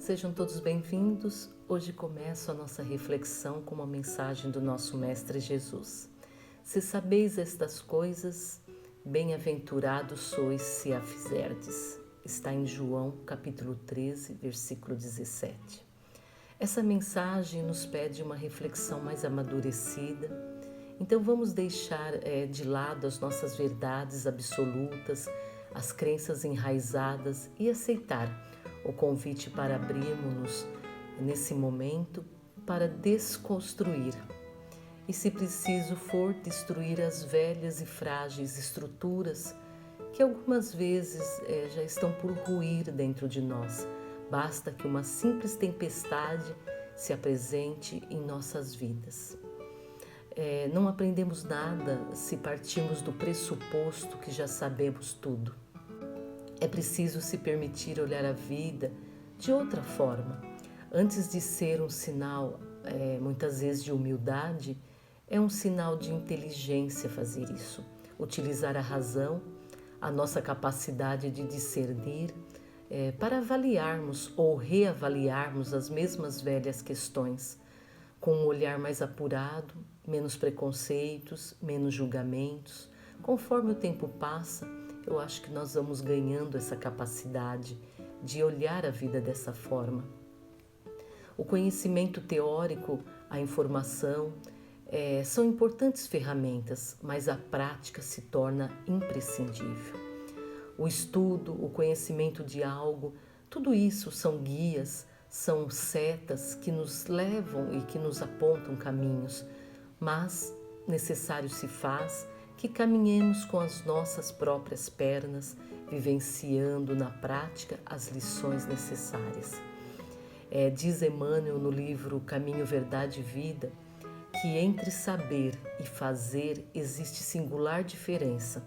Sejam todos bem-vindos. Hoje começo a nossa reflexão com uma mensagem do nosso Mestre Jesus. Se sabeis estas coisas, bem-aventurados sois se a fizerdes. Está em João, capítulo 13, versículo 17. Essa mensagem nos pede uma reflexão mais amadurecida. Então vamos deixar de lado as nossas verdades absolutas, as crenças enraizadas e aceitar o convite para abrirmos-nos nesse momento para desconstruir e, se preciso for, destruir as velhas e frágeis estruturas que algumas vezes já estão por ruir dentro de nós. Basta que uma simples tempestade se apresente em nossas vidas. Não aprendemos nada se partirmos do pressuposto que já sabemos tudo. É preciso se permitir olhar a vida de outra forma. Antes de ser um sinal, muitas vezes, de humildade, é um sinal de inteligência fazer isso. Utilizar a razão, a nossa capacidade de discernir, para avaliarmos ou reavaliarmos as mesmas velhas questões, com um olhar mais apurado, menos preconceitos, menos julgamentos. Conforme o tempo passa, eu acho que nós vamos ganhando essa capacidade de olhar a vida dessa forma. O conhecimento teórico, a informação, são importantes ferramentas, mas a prática se torna imprescindível. O estudo, o conhecimento de algo, tudo isso são guias, são setas que nos levam e que nos apontam caminhos, mas necessário se faz que caminhemos com as nossas próprias pernas, vivenciando na prática as lições necessárias. Diz Emmanuel no livro Caminho, Verdade e Vida que entre saber e fazer existe singular diferença.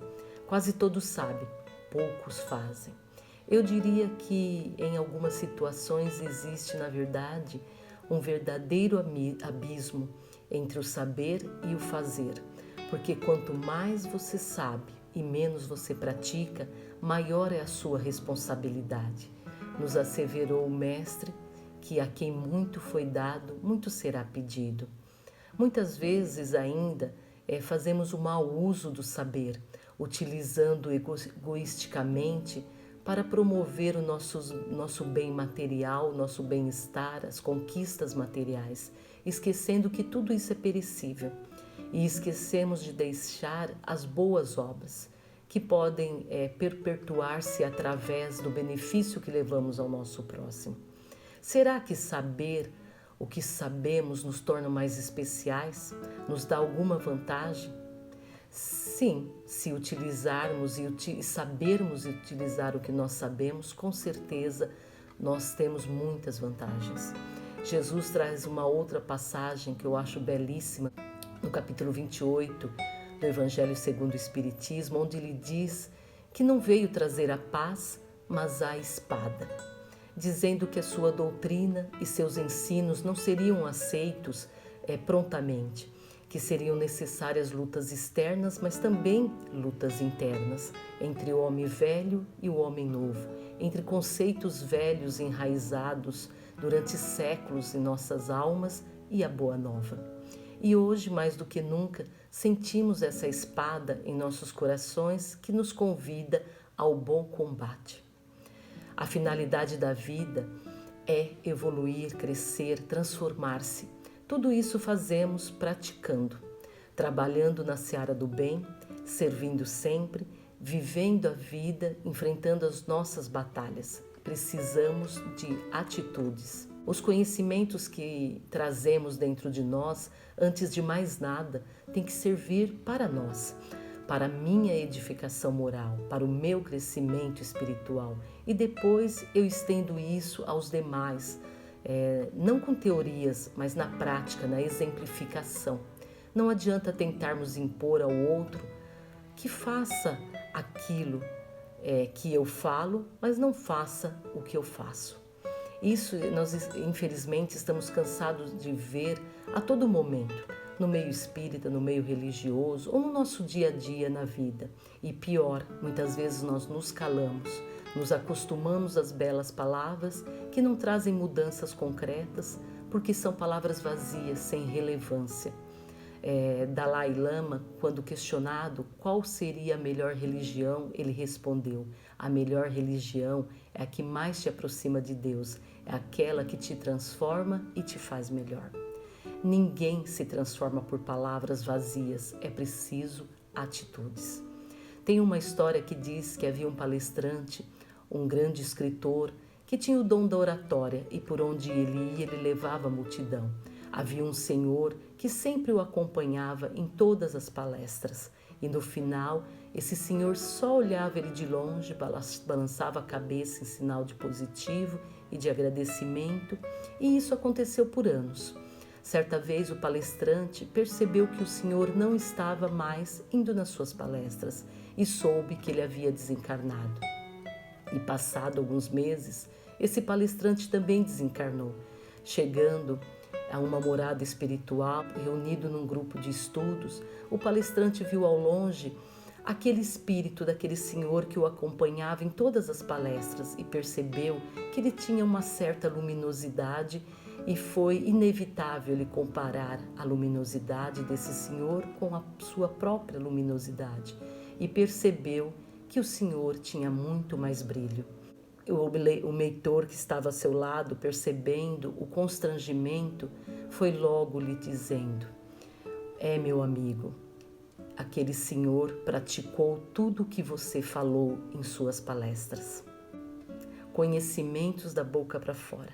Quase todos sabem, poucos fazem. Eu diria que em algumas situações existe, na verdade, um verdadeiro abismo entre o saber e o fazer. Porque quanto mais você sabe e menos você pratica, maior é a sua responsabilidade. Nos asseverou o Mestre que a quem muito foi dado, muito será pedido. Muitas vezes ainda fazemos o mau uso do saber, utilizando egoisticamente para promover o nosso bem material, o nosso bem-estar, as conquistas materiais, esquecendo que tudo isso é perecível. E esquecemos de deixar as boas obras, que podem perpetuar-se através do benefício que levamos ao nosso próximo. Será que saber o que sabemos nos torna mais especiais? Nos dá alguma vantagem? Sim, se utilizarmos e sabermos utilizar o que nós sabemos, com certeza nós temos muitas vantagens. Jesus traz uma outra passagem que eu acho belíssima, no capítulo 28 do Evangelho segundo o Espiritismo, onde ele diz que não veio trazer a paz, mas a espada, dizendo que a sua doutrina e seus ensinos não seriam aceitos prontamente, que seriam necessárias lutas externas, mas também lutas internas, entre o homem velho e o homem novo, entre conceitos velhos enraizados durante séculos em nossas almas e a boa nova. E hoje, mais do que nunca, sentimos essa espada em nossos corações que nos convida ao bom combate. A finalidade da vida é evoluir, crescer, transformar-se. Tudo isso fazemos praticando, trabalhando na seara do bem, servindo sempre, vivendo a vida, enfrentando as nossas batalhas. Precisamos de atitudes. Os conhecimentos que trazemos dentro de nós, antes de mais nada, têm que servir para nós, para a minha edificação moral, para o meu crescimento espiritual. E depois eu estendo isso aos demais, não com teorias, mas na prática, na exemplificação. Não adianta tentarmos impor ao outro que faça aquilo que eu falo, mas não faça o que eu faço. Isso nós, infelizmente, estamos cansados de ver a todo momento, no meio espírita, no meio religioso ou no nosso dia a dia na vida. E pior, muitas vezes nós nos calamos, Nos acostumamos às belas palavras que não trazem mudanças concretas, porque são palavras vazias, sem relevância. Dalai Lama, quando questionado qual seria a melhor religião, ele respondeu: a melhor religião é a que mais te aproxima de Deus, é aquela que te transforma e te faz melhor. Ninguém se transforma por palavras vazias, é preciso atitudes. Tem uma história que diz que havia um palestrante, um grande escritor, que tinha o dom da oratória e por onde ele ia, ele levava a multidão. Havia um senhor que sempre o acompanhava em todas as palestras e no final esse senhor só olhava ele de longe, balançava a cabeça em sinal de positivo e de agradecimento, e isso aconteceu por anos. Certa vez o palestrante percebeu que o senhor não estava mais indo nas suas palestras e soube que ele havia desencarnado. E passado alguns meses, esse palestrante também desencarnou, chegando a uma morada espiritual, reunido num grupo de estudos. O palestrante viu ao longe aquele espírito daquele senhor que o acompanhava em todas as palestras e percebeu que ele tinha uma certa luminosidade e foi inevitável ele comparar a luminosidade desse senhor com a sua própria luminosidade e percebeu que o senhor tinha muito mais brilho. O mentor que estava a seu lado, percebendo o constrangimento, foi logo lhe dizendo: meu amigo, aquele senhor praticou tudo o que você falou em suas palestras. Conhecimentos da boca para fora,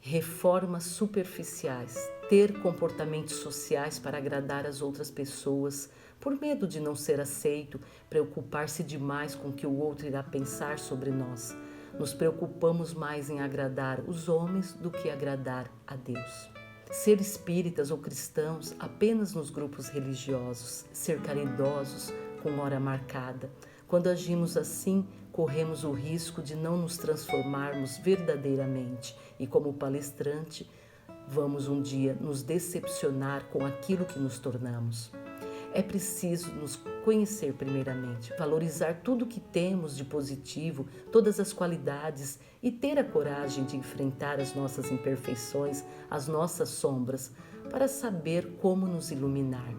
reformas superficiais, ter comportamentos sociais para agradar as outras pessoas, por medo de não ser aceito, preocupar-se demais com o que o outro irá pensar sobre nós. Nos preocupamos mais em agradar os homens do que agradar a Deus. Ser espíritas ou cristãos apenas nos grupos religiosos, ser caridosos com hora marcada. Quando agimos assim, corremos o risco de não nos transformarmos verdadeiramente e, como palestrante, vamos um dia nos decepcionar com aquilo que nos tornamos. É preciso nos conhecer primeiramente, valorizar tudo que temos de positivo, todas as qualidades e ter a coragem de enfrentar as nossas imperfeições, as nossas sombras, para saber como nos iluminar.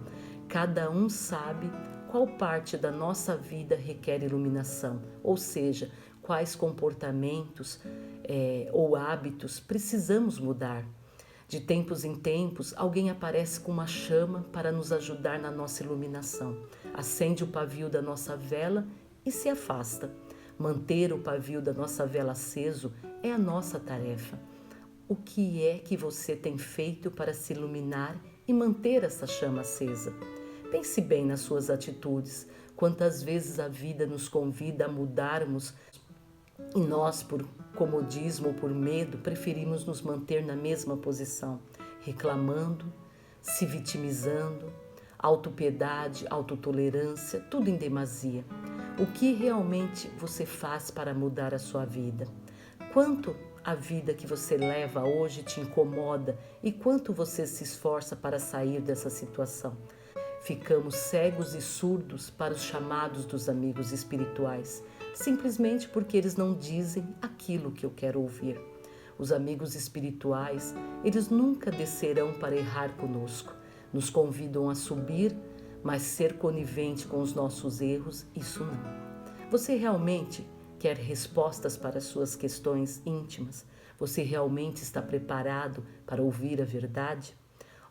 Cada um sabe qual parte da nossa vida requer iluminação, ou seja, quais comportamentos ou hábitos precisamos mudar. De tempos em tempos, alguém aparece com uma chama para nos ajudar na nossa iluminação. Acende o pavio da nossa vela e se afasta. Manter o pavio da nossa vela aceso é a nossa tarefa. O que é que você tem feito para se iluminar e manter essa chama acesa? Pense bem nas suas atitudes. Quantas vezes a vida nos convida a mudarmos e nós, por comodismo ou por medo, preferimos nos manter na mesma posição, reclamando, se vitimizando, autopiedade, autotolerância, tudo em demasia. O que realmente você faz para mudar a sua vida? Quanto a vida que você leva hoje te incomoda e quanto você se esforça para sair dessa situação? Ficamos cegos e surdos para os chamados dos amigos espirituais, simplesmente porque eles não dizem aquilo que eu quero ouvir. Os amigos espirituais, eles nunca descerão para errar conosco. Nos convidam a subir, mas ser conivente com os nossos erros, isso não. Você realmente quer respostas para as suas questões íntimas? Você realmente está preparado para ouvir a verdade?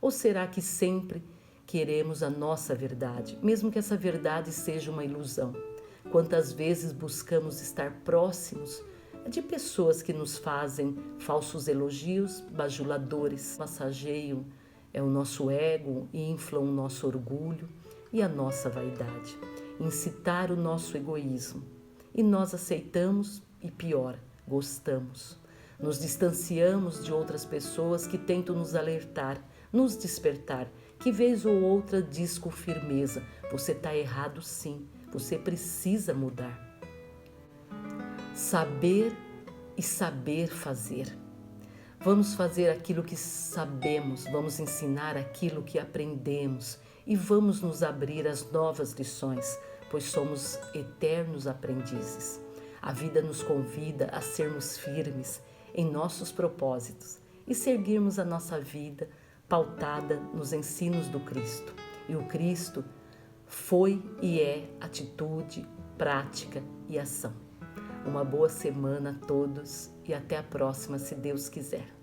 Ou será que sempre queremos a nossa verdade, mesmo que essa verdade seja uma ilusão? Quantas vezes buscamos estar próximos de pessoas que nos fazem falsos elogios, bajuladores, massageiam o nosso ego e inflam o nosso orgulho e a nossa vaidade, incitar o nosso egoísmo. E nós aceitamos e, pior, gostamos. Nos distanciamos de outras pessoas que tentam nos alertar, nos despertar, que vez ou outra diz com firmeza: você está errado sim. Você precisa mudar. Saber e saber fazer. Vamos fazer aquilo que sabemos, vamos ensinar aquilo que aprendemos e vamos nos abrir às novas lições, pois somos eternos aprendizes. A vida nos convida a sermos firmes em nossos propósitos e seguirmos a nossa vida pautada nos ensinos do Cristo. E o Cristo foi e é atitude, prática e ação. Uma boa semana a todos e até a próxima, se Deus quiser.